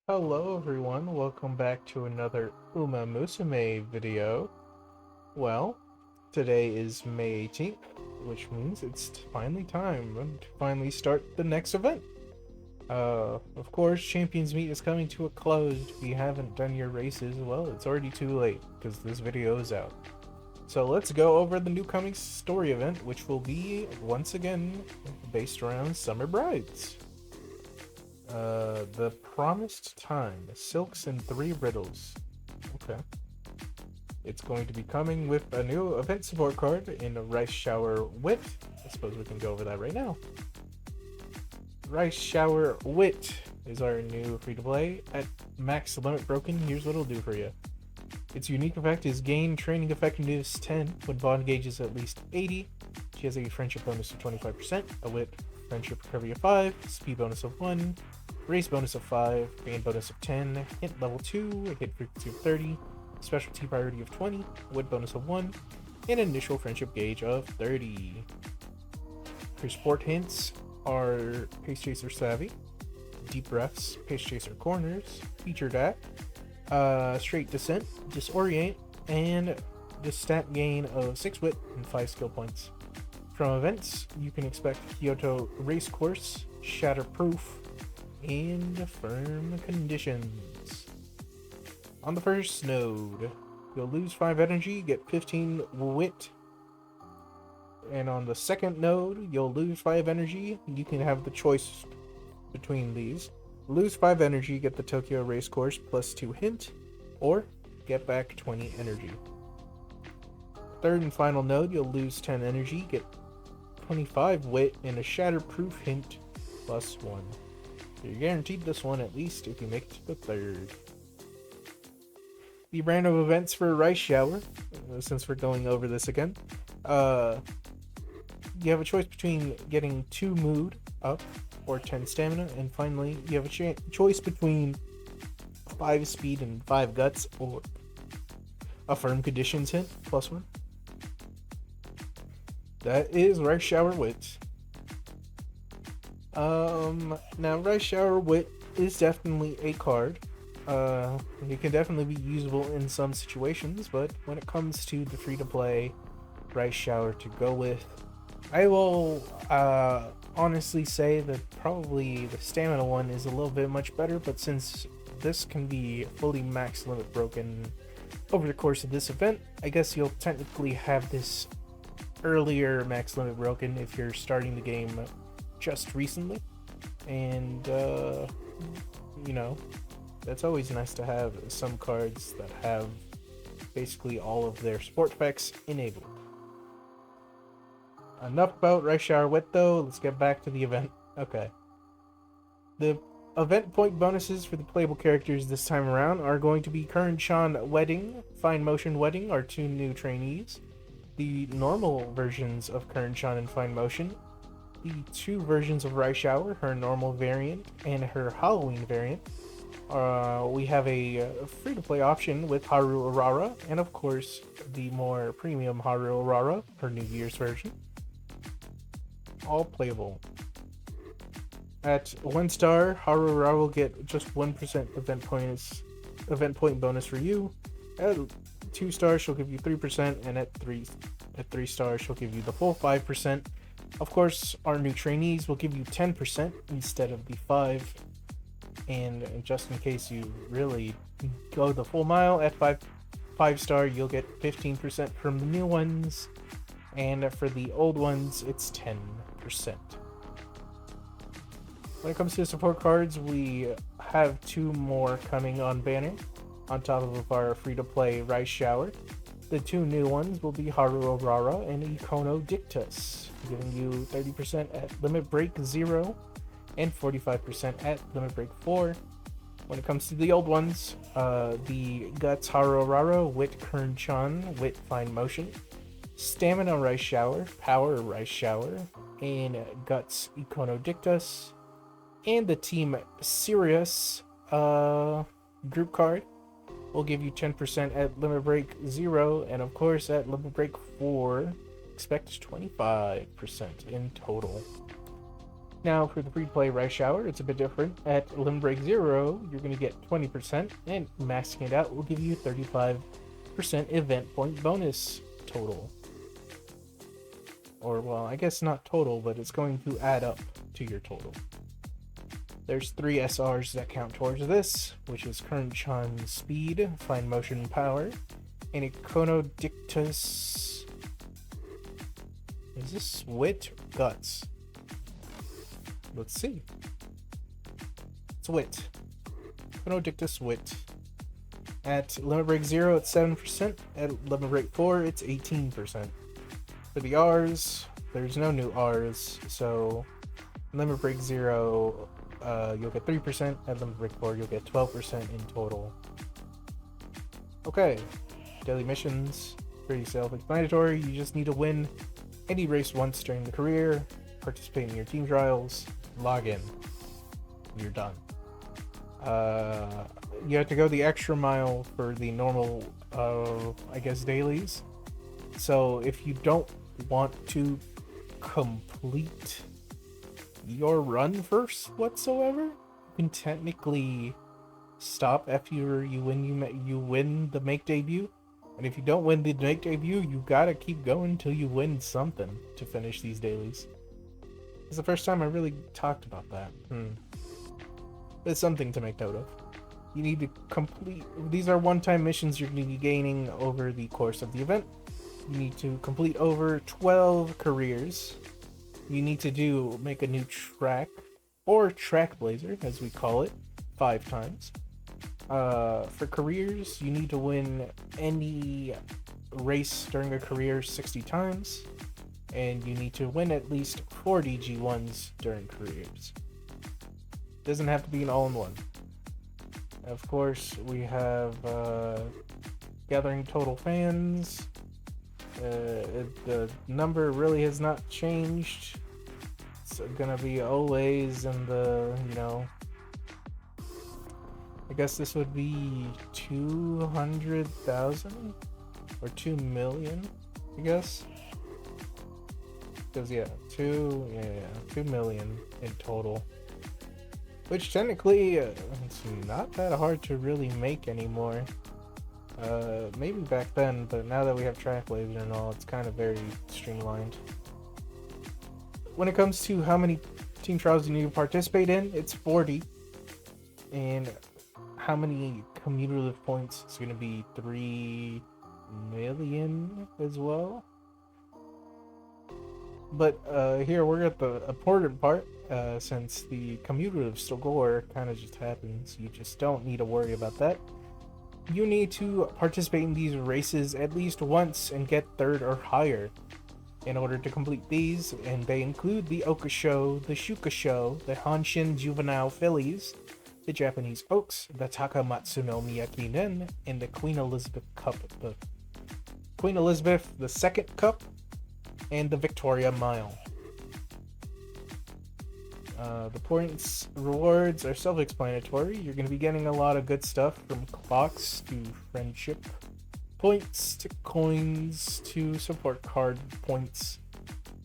Hello everyone, welcome back to another Umamusume video. Well, today is May 18th, which means it's finally time to finally start the next event. Of course, Champions Meet is coming to a close. If you haven't done your races, well, it's already too late, because this video is out. So let's go over the new coming story event, which will be, once again, based around Summer Brides. The Promised Time, Silks and Three Riddles. Okay. It's going to be coming with a new event support card in a Rice Shower Wit. I suppose we can go over that right now. Rice Shower Wit is our new free-to-play. At max limit broken, here's what it'll do for you. Its unique effect is gain training effectiveness 10 when bond gauge is at least 80. She has a friendship bonus of 25%, a wit friendship recovery of 5, speed bonus of 1, race bonus of 5, bane bonus of 10, hit level 2, hit frequency of 30, specialty priority of 20, wit bonus of 1, and initial friendship gauge of 30. Her sport hints are Pace Chaser Savvy, Deep Breaths, Pace Chaser Corners, Featured Act, Straight Descent, Disorient, and the stat gain of 6 wit and 5 skill points. From events, you can expect Kyoto Racecourse, Shatterproof, and Firm Conditions. On the first node, you'll lose 5 energy, get 15 wit. And on the second node, you'll lose 5 energy. You can have the choice between these. Lose 5 energy, get the Tokyo Racecourse plus 2 hint, or get back 20 energy. Third and final node, you'll lose 10 energy, get 25 wit, and a Shatterproof hint plus 1. You're guaranteed this one at least if you make it to the third. The random events for Rice Shower, since we're going over this again, you have a choice between getting 2 mood up or 10 stamina, and finally you have a choice between 5 speed and 5 guts, or a firm conditions hint plus 1. That is Rice Shower Wit. Now Rice Shower Wit is definitely a card. It can definitely be usable in some situations, but when it comes to the free-to-play Rice Shower to go with, I will honestly say that probably the stamina one is a little bit much better, but since this can be fully max limit broken over the course of this event, I guess you'll technically have this earlier max limit broken if you're starting the game just recently, and you know, that's always nice to have some cards that have basically all of their sport effects enabled. Enough about Rice Shower Wit though, let's get back to the event. Okay. The event point bonuses for the playable characters this time around are going to be Curren Wedding, Fine Motion Wedding are 2 new trainees, the normal versions of Curren and Fine Motion, the 2 versions of Rice Shower, her normal variant and her Halloween variant. We have a free-to-play option with Haru Arara, and of course the more premium Haru Arara, her New Year's version. All playable. At 1 star, Haru Arara will get just 1% event point bonus for you. At 2 stars, she'll give you 3%, and at 3 stars, she'll give you the full 5%. Of course, our new trainees will give you 10% instead of the 5%. And just in case you really go the full mile, at 5 star, you'll get 15% from the new ones. And for the old ones, it's 10%. When it comes to support cards, we have 2 more coming on banner, on top of our free-to-play Rice Shower. The 2 new ones will be Haru Arara and Ikono Dictus, giving you 30% at Limit Break 0 and 45% at Limit Break 4. When it comes to the old ones, the Guts Haru Arara, Wit Curren, Wit Fine Motion, Stamina Rice Shower, Power Rice Shower, and Guts Ikono Dictus, and the Team Sirius group card will give you 10% at Limit Break 0, and of course at Limit Break 4, expect 25% in total. Now, for the free-to-play Rice Shower, it's a bit different. At Limit Break 0, you're going to get 20%, and maxing it out will give you 35% event point bonus total. Or, well, I guess not total, but it's going to add up to your total. There's 3 SRs that count towards this, which is Curren Speed, Fine Motion Power, and Iconodictus. Is this Wit or Guts? Let's see. It's Wit. Iconodictus Wit. At Limit Break 0, it's 7%. At Limit Break 4, it's 18%. For the R's, there's no new R's, so Limit Break 0, you'll get 3%. At Limit Break 4, you'll get 12% in total. Okay, daily missions, pretty self-explanatory. You just need to win any race once during the career, participate in your team trials, log in. You're done. You have to go the extra mile for the normal, I guess, dailies. So if you don't want to complete your run first whatsoever, you can technically stop after you win the make debut. And if you don't win the make debut, you gotta keep going until you win something to finish these dailies. It's the first time I really talked about that. It's something to make note of. You need to complete... These are one-time missions you're going to be gaining over the course of the event. You need to complete over 12 careers. You need to make a new track, or track blazer, as we call it, 5 times. For careers, you need to win any race during a career 60 times. And you need to win at least 40 G1s during careers. Doesn't have to be an all-in-one. Of course, we have gathering total fans. The number really has not changed. It's gonna be always in the, I guess this would be 200,000 or 2 million, I guess. Because 2 million in total. Which technically, it's not that hard to really make anymore. Maybe back then, but now that we have track blazer and all, it's kind of very streamlined. When it comes to how many team trials you need to participate in, it's 40. And how many cumulative points? It's going to be 3 million as well. But here we're at the important part, since the cumulative score kind of just happens. You just don't need to worry about that. You need to participate in these races at least once and get 3rd or higher in order to complete these, and they include the Okusho, the Shukasho, the Hanshin Juvenile Fillies, the Japanese Oaks, the Takamatsu no Miyakinen, and the Queen Elizabeth Cup, the Queen Elizabeth II Cup, and the Victoria Mile. The points rewards are self-explanatory. You're going to be getting a lot of good stuff, from clocks to friendship points to coins to support card points.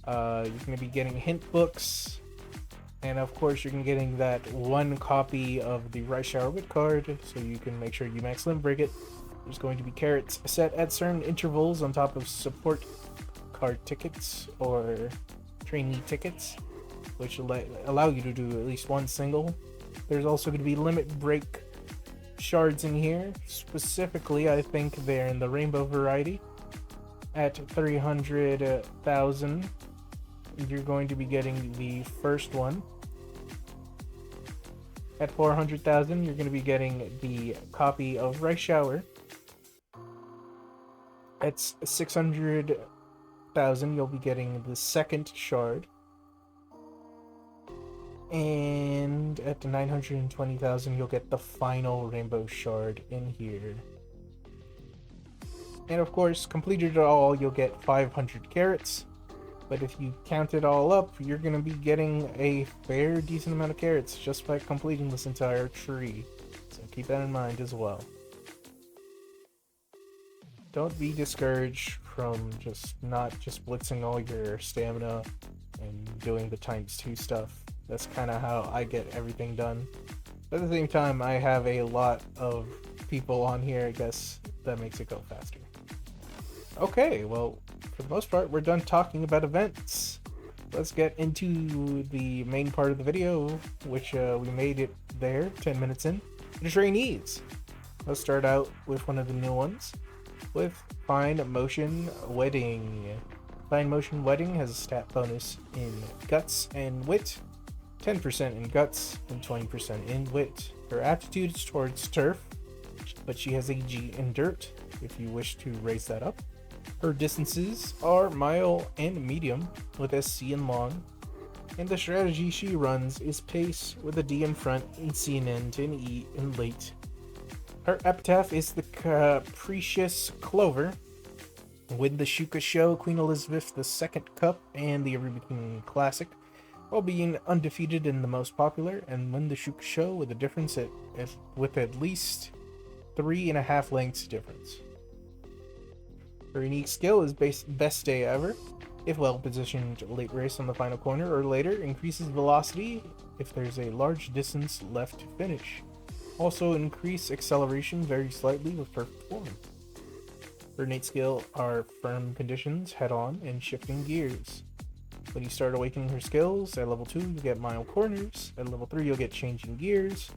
You're going to be getting hint books, and of course you're going to be getting that 1 copy of the Rice Shower Wit card, so you can make sure you max limit break it. There's going to be carrots set at certain intervals on top of support card tickets or trainee tickets, which allow you to do at least 1 single. There's also going to be limit break shards in here. Specifically, I think they're in the rainbow variety. At 300,000, you're going to be getting the first one. At 400,000, you're going to be getting the copy of Rice Shower. At 600,000, you'll be getting the second shard. And at 920,000, you'll get the final rainbow shard in here. And of course, completed it all, you'll get 500 carrots. But if you count it all up, you're going to be getting a fair decent amount of carrots just by completing this entire tree. So keep that in mind as well. Don't be discouraged from not just blitzing all your stamina and doing the ×2 stuff. That's kind of how I get everything done. But at the same time, I have a lot of people on here. I guess that makes it go faster. Okay, well, for the most part, we're done talking about events. Let's get into the main part of the video, which we made it there 10 minutes in. The trainees. Let's start out with one of the new ones, with Fine Motion Wedding. Fine Motion Wedding has a stat bonus in Guts and Wit, 10% in Guts and 20% in Wit. Her aptitude is towards Turf, but she has a G in Dirt if you wish to raise that up. Her distances are Mile and Medium with SC in Long, and the strategy she runs is Pace with a D in front and C in End and E in Late. Her epitaph is the Capricious Clover. Win the Shuka Show, Queen Elizabeth II Cup, and the Arabian Classic, while being undefeated in the most popular, and win the Shuka Show with a difference with at least 3.5 lengths difference. Her unique skill is Best Day Ever. If well positioned late race on the final corner or later, increases velocity if there's a large distance left to finish. Also increase acceleration very slightly with perfect form. Her innate skill are Firm Conditions, Head On, and Shifting Gears. When you start awakening her skills, at level 2 you'll get Mile Corners, at level 3 you'll get Changing Gears,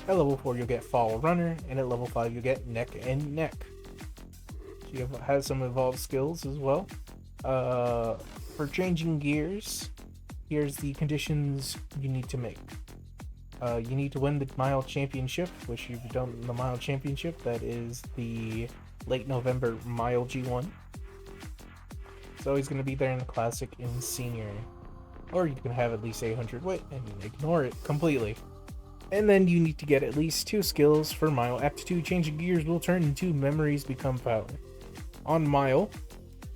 at level 4 you'll get Fall Runner, and at level 5 you'll get Neck and Neck. She has some evolved skills as well. For Changing Gears, here's the conditions you need to make. You need to win the Mile Championship, which you've done the Mile Championship, that is the late November Mile G1. It's always going to be there in the Classic and Senior. Or you can have at least 800 wit and ignore it completely. And then you need to get at least 2 skills for Mile Aptitude. Changing Gears will turn into Memories Become Power. On Mile,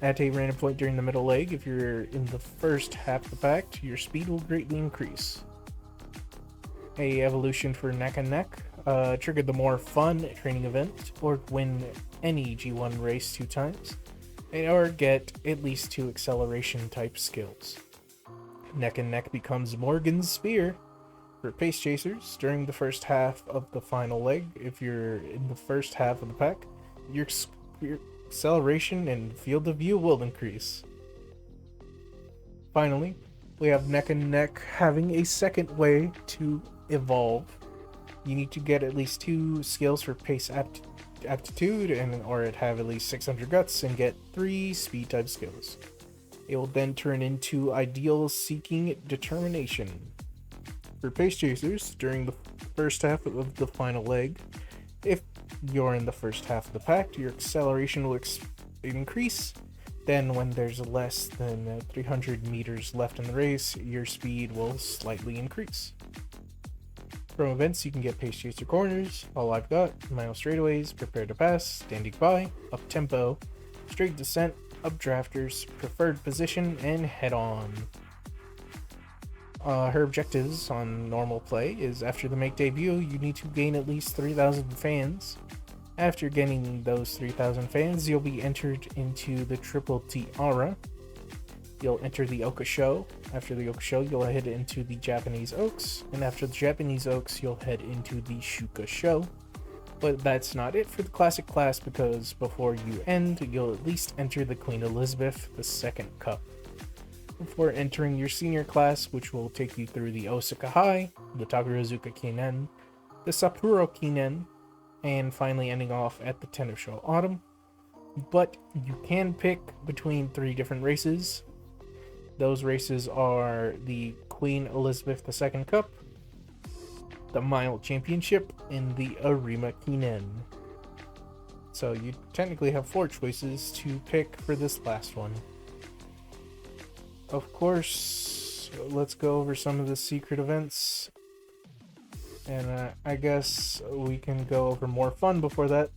at a random point during the middle leg, if you're in the first half of the pack, your speed will greatly increase. A evolution for Neck and Neck, trigger the more fun training event, or win any G1 race 2 times, or get at least 2 acceleration type skills. Neck and Neck becomes Morgan's Spear for Pace Chasers during the first half of the final leg. If you're in the first half of the pack, your acceleration and field of view will increase. Finally, we have Neck and Neck having a second way to evolve. You need to get at least 2 skills for Pace Aptitude, or have at least 600 Guts and get 3 speed type skills. It will then turn into Ideal Seeking Determination. For Pace Chasers, during the first half of the final leg, if you're in the first half of the pack, your acceleration will increase. Then when there's less than 300 meters left in the race, your speed will slightly increase. From events, you can get Pace Chaser Corners, All I've Got, Mile Straightaways, Prepare to Pass, Standing By, Up Tempo, Straight Descent, Up Drafters, Preferred Position, and Head On. Her objectives on normal play is after the make debut, you need to gain at least 3,000 fans. After gaining those 3,000 fans, you'll be entered into the Triple Tiara. You'll enter the Oka Show. After the Oka Show, you'll head into the Japanese Oaks. And after the Japanese Oaks, you'll head into the Shuka Show. But that's not it for the Classic class, because before you end, you'll at least enter the Queen Elizabeth II Cup. Before entering your senior class, which will take you through the Osaka High, the Takarazuka Kinen, the Sapporo Kinen, and finally ending off at the Tenno Autumn. But you can pick between 3 different races. Those races are the Queen Elizabeth II Cup, the Mile Championship, and the Arima Kinen. So you technically have 4 choices to pick for this last one. Of course, let's go over some of the secret events. And I guess we can go over More Fun before that.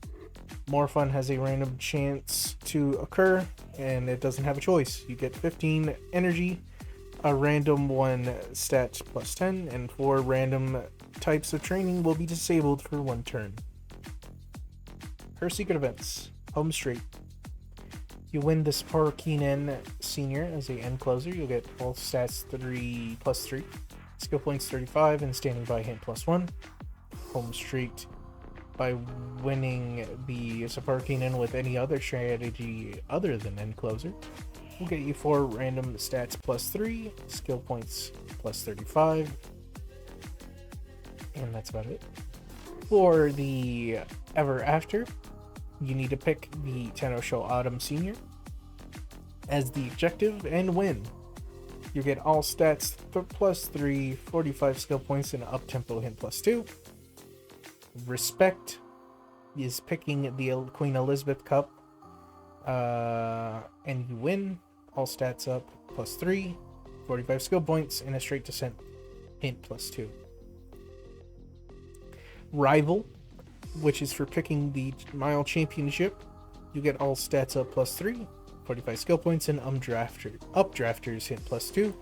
More Fun has a random chance to occur, and it doesn't have a choice. You get 15 energy, a random 1 stat plus 10, and 4 random types of training will be disabled for 1 turn. Her secret events. Home Straight. You win the Sapporo Kinen Senior as a end closer. You'll get all stats 3 plus 3. skill points 35, and standing by hint +1. Home streak by winning the support Keenan with any other strategy other than end closer will get you 4 random stats +3, skill points +35, and that's about it. For the Ever After, you need to pick the Tenno Show Autumn Senior as the objective and win. You get all stats +3, 45 skill points, and up-tempo hint +2. Respect is picking the Queen Elizabeth Cup, and you win. All stats up +3, 45 skill points, and a straight descent hint +2. Rival, which is for picking the Mile Championship, you get all stats up +3, 45 skill points, and updrafters hint +2.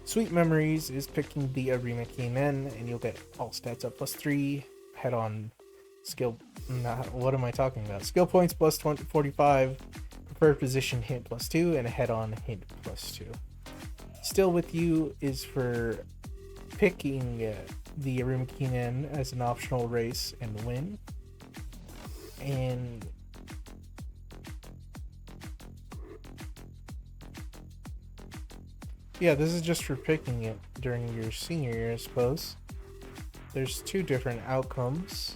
Sweet Memories is picking the Arima Kinen, and you'll get all stats up +3, head on skill. What am I talking about? Skill points +20, 45, preferred position hint +2, and a head on hint +2. Still With You is for picking the Arima Kinen as an optional race and win. And yeah, this is just for picking it during your senior year, I suppose. There's 2 different outcomes.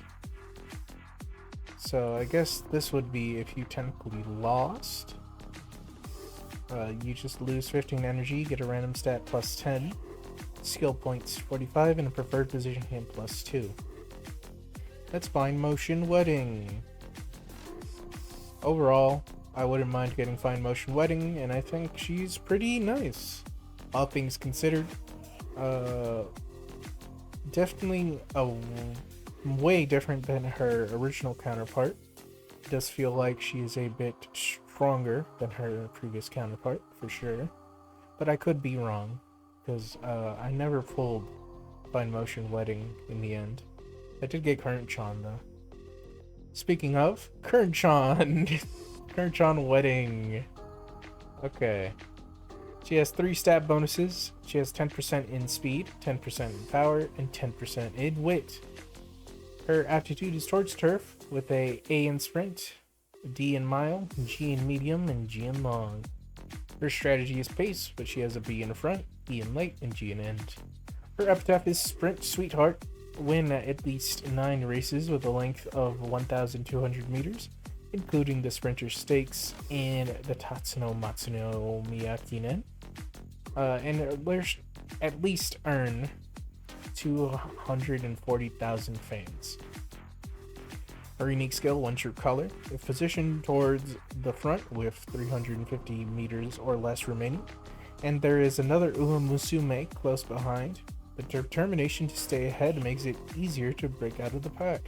So I guess this would be if you technically lost. You just lose 15 energy, get a random stat +10, skill points 45, and a preferred position hint +2. That's Fine Motion Wedding. Overall, I wouldn't mind getting Fine Motion Wedding, and I think she's pretty nice. All things considered, definitely way different than her original counterpart. It does feel like she is a bit stronger than her previous counterpart, for sure. But I could be wrong, because I never pulled Fine Motion Wedding in the end. I did get Curren though. Speaking of, Curren Curren Wedding. Okay. She has 3 stat bonuses. She has 10% in speed, 10% in power, and 10% in wit. Her aptitude is towards turf with a A in sprint, D in mile, G in medium, and G in long. Her strategy is pace, but she has a B in front, E in late, and G in end. Her epitaph is Sprint Sweetheart. Win at least 9 races with a length of 1,200 meters, including the Sprinter Stakes and the Tatsuno Matsuno Miyakinen. And at least earn 240,000 fans. Her unique skill, One True Color, is positioned towards the front with 350 meters or less remaining, and there is another Umamusume close behind. The determination to stay ahead makes it easier to break out of the pack.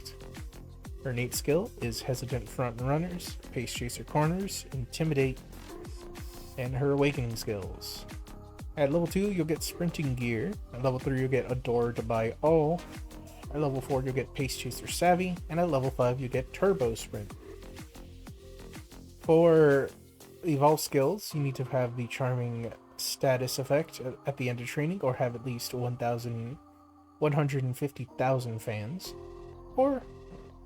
Her innate skill is Hesitant Front Runners, Pace Chaser Corners, Intimidate, and her Awakening skills. At level 2, you'll get Sprinting Gear. At level 3, you'll get Adored by All. At level 4, you'll get Pace Chaser Savvy. And at level 5, you get Turbo Sprint. For Evolve skills, you need to have the Charming status effect at the end of training, or have at least 150,000 fans. Or,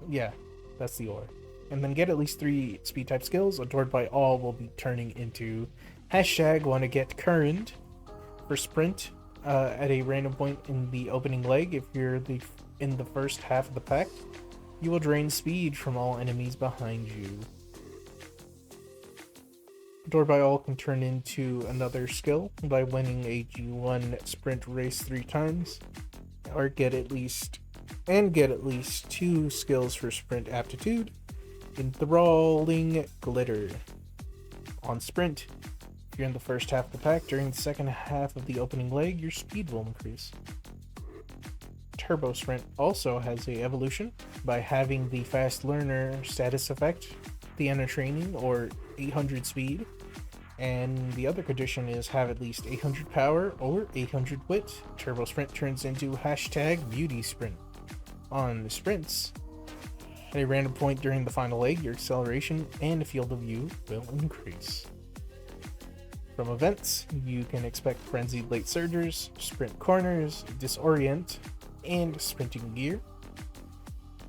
yeah, that's the or. And then get at least 3 speed type skills. Adored by All will be turning into #wanna-get-current for sprint at a random point in the opening leg. If you're in the first half of the pack, you will drain speed from all enemies behind you. Adored by All can turn into another skill by winning a G1 sprint race 3 times, or get at least 2 skills for sprint aptitude. Enthralling Glitter. On sprint, if you're in the first half of the pack, during the second half of the opening leg, your speed will increase. Turbo Sprint also has a evolution by having the Fast Learner status effect, the end of training, or 800 speed, and the other condition is have at least 800 power or 800 wit. Turbo Sprint turns into #Beauty Sprint. On sprints, at a random point during the final leg, your acceleration and field of view will increase. From events, you can expect Frenzied Late Surgers, Sprint Corners, Disorient, and Sprinting Gear.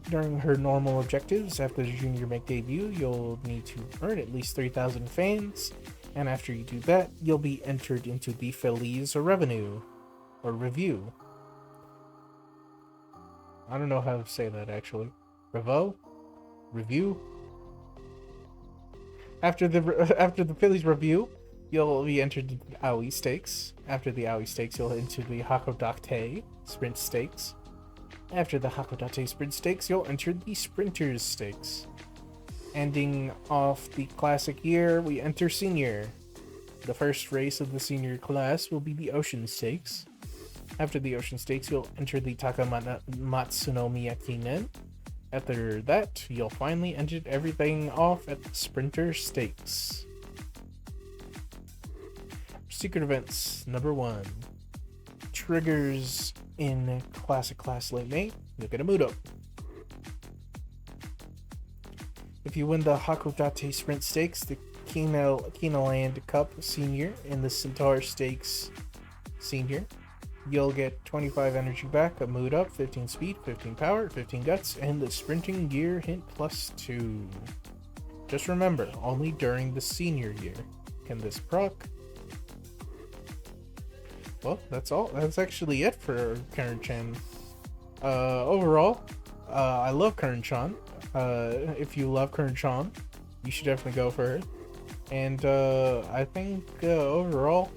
During her normal objectives, after the Junior Meg debut, you'll need to earn at least 3,000 fans, and after you do that, you'll be entered into the Feliz Revenue, or Review. I don't know how to say that actually. Revo? Review? After the Phillies Review, you'll be entered into the Aoi Stakes. After the Aoi Stakes, you'll enter the Hakodate Sprint Stakes. After the Hakodate Sprint Stakes, you'll enter the Sprinters Stakes. Ending off the classic year, we enter Senior. The first race of the Senior class will be the Ocean Stakes. After the Ocean Stakes, you'll enter the Takamatsunomi Yakinen. After that, you'll finally enter everything off at the Sprinter Stakes. Secret events number 1. Triggers in Classic Class Late May, you'll get a mood up. If you win the Hakodate Sprint Stakes, the Kinaland Cup Senior, and the Centaur Stakes Senior, you'll get 25 energy back, a mood up, 15 speed, 15 power, 15 guts, and the Sprinting Gear hint +2. Just remember, only during the Senior year can this proc. Well, that's all. That's actually it for Curren-chan. Overall, I love Curren-chan. If you love Curren-chan, you should definitely go for her. And I think overall,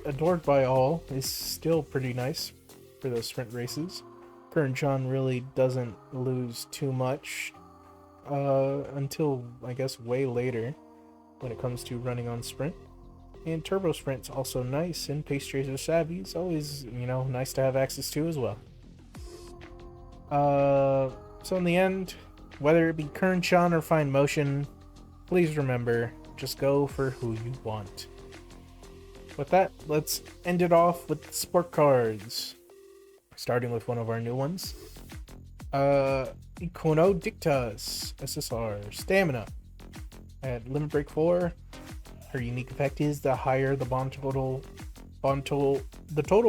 Adored by All is still pretty nice for those sprint races. Curren-chan really doesn't lose too much until, I guess, way later when it comes to running on sprint. And Turbo Sprint's also nice, and Pace Tracer Savvy is always, nice to have access to as well. So in the end, whether it be Curren-chan or Fine Motion, please remember, just go for who you want. With that, let's end it off with the sport cards. Starting with one of our new ones. Ikono Dictas, SSR, Stamina. At Limit Break 4, her unique effect is the higher the total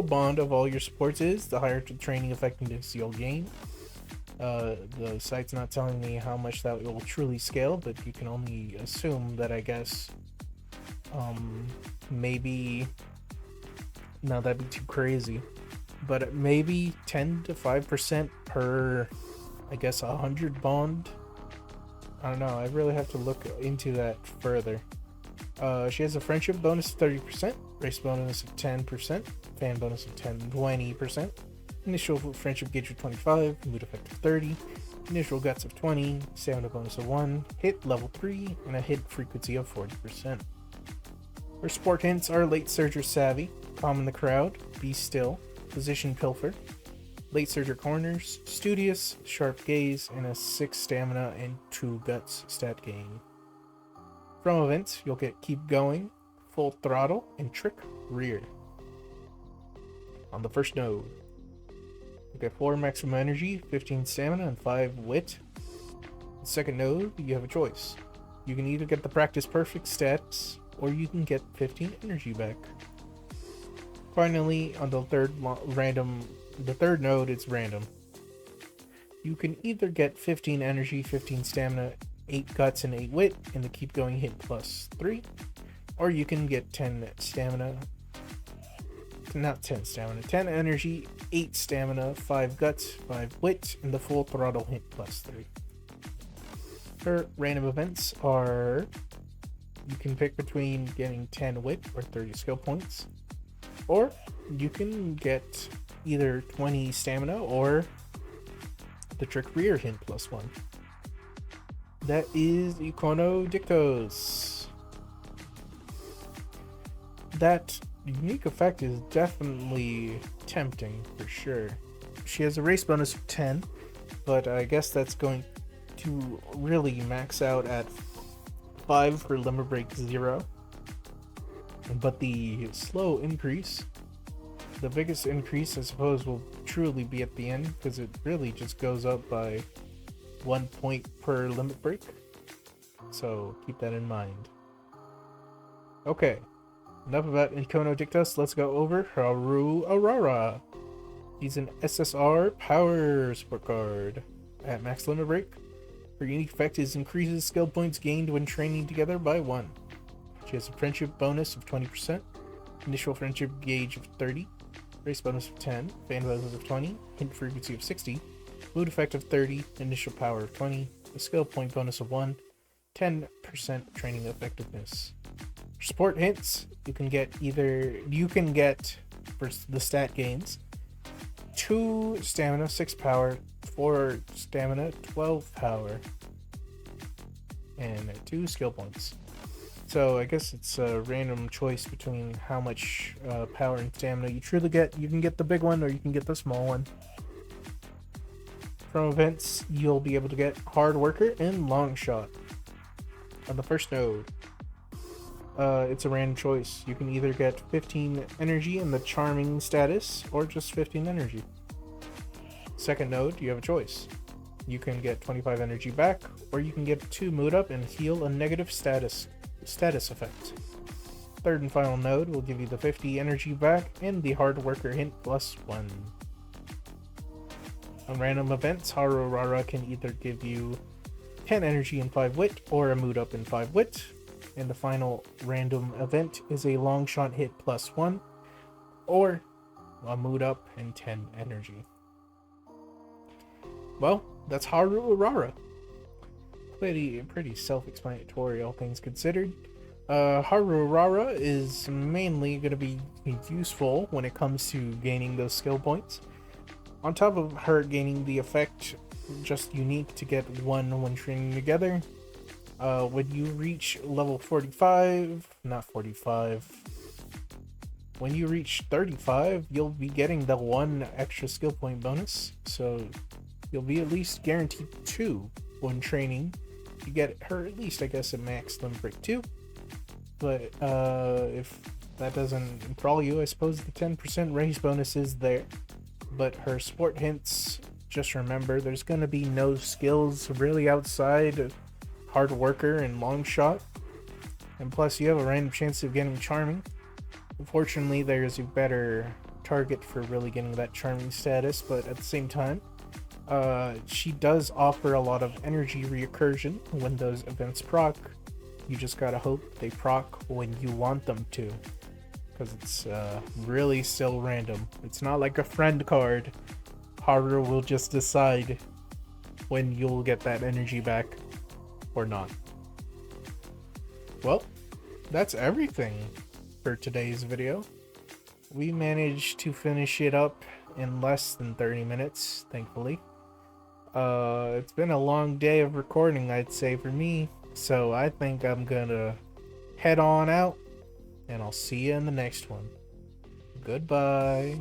bond of all your supports is, the higher the training effectiveness you'll gain. The site's not telling me how much that will truly scale, but you can only assume that, I guess, maybe, no, that'd be too crazy, but maybe 10 to 5% per, I guess, 100 bond. I don't know, I really have to look into that further. She has a friendship bonus of 30%, race bonus of 10%, fan bonus of 20%, initial friendship gauge of 25, mood effect of 30, initial guts of 20, stamina bonus of 1, hit level 3, and a hit frequency of 40%. Her sport hints are Late Surger Savvy, Calm in the Crowd, Be Still, Position Pilfer, Late Surger Corners, Studious, Sharp Gaze, and a 6 stamina and 2 guts stat gain. From events, you'll get Keep Going, Full Throttle, and Trick Rear. On the first node, you'll get 4 maximum energy, 15 stamina, and 5 wit. The second node, you have a choice. You can either get the Practice Perfect stats, or you can get 15 energy back. Finally, on the third node, it's random. You can either get 15 energy, 15 stamina, 8 guts, and 8 wit, and the Keep Going hit +3, or you can get 10 energy, 8 stamina, 5 guts, 5 wit, and the Full Throttle hit +3. Her random events are, you can pick between getting 10 wit or 30 skill points, or you can get either 20 stamina or the Trick Rear hint +1. That is Ikono Dictos. That unique effect is definitely tempting for sure. She has a race bonus of 10, but I guess that's going to really max out at 5 for Limit Break 0. But the slow increase, the biggest increase I suppose, will truly be at the end, because it really just goes up by 1 point per limit break. So keep that in mind. Okay, enough about Inkono Dictus. Let's go over Haru Aurora. He's an SSR power support card. At max limit break, her unique effect is increases skill points gained when training together by 1. She has a friendship bonus of 20%, initial friendship gauge of 30, race bonus of 10, fan bonus of 20, hint frequency of 60, mood effect of 30, initial power of 20, a skill point bonus of 1, 10% training effectiveness. For support hints, you can get for the stat gains 2 stamina, 6 power, 4 stamina, 12 power, and 2 skill points. So I guess it's a random choice between how much power and stamina you truly get. You can get the big one or you can get the small one. From events, you'll be able to get Hard Worker and Long Shot. On the first node, it's a random choice. You can either get 15 energy in the Charming status or just 15 energy. Second node, you have a choice. You can get 25 energy back, or you can get 2 mood up and heal a negative status effect. Third and final node will give you the 50 energy back and the Hard Worker hint +1. On random events, Haru Rara can either give you 10 energy and 5 wit, or a mood up and 5 wit. And the final random event is a long shot hit +1, or a mood up and 10 energy. Well, that's Haru Rara. Pretty self-explanatory, all things considered. Haru Rara is mainly going to be useful when it comes to gaining those skill points. On top of her gaining the effect, just unique to get 1 when training together, when you reach level 35, you'll be getting the 1 extra skill point bonus, so you'll be at least guaranteed 2 when training. You get her at least, I guess, at max limit break 2. But if that doesn't enthrall you, I suppose the 10% raise bonus is there. But her support hints, just remember, there's going to be no skills really outside of Hard Worker and Long Shot. And plus, you have a random chance of getting Charming. Unfortunately, there's a better target for really getting that Charming status, but at the same time, she does offer a lot of energy recursion when those events proc. You just gotta hope they proc when you want them to, because it's really still random. It's not like a friend card. Haru will just decide when you'll get that energy back or not. Well, that's everything for today's video. We managed to finish it up in less than 30 minutes, thankfully. It's been a long day of recording, I'd say, for me, so I think I'm gonna head on out, and I'll see you in the next one. Goodbye.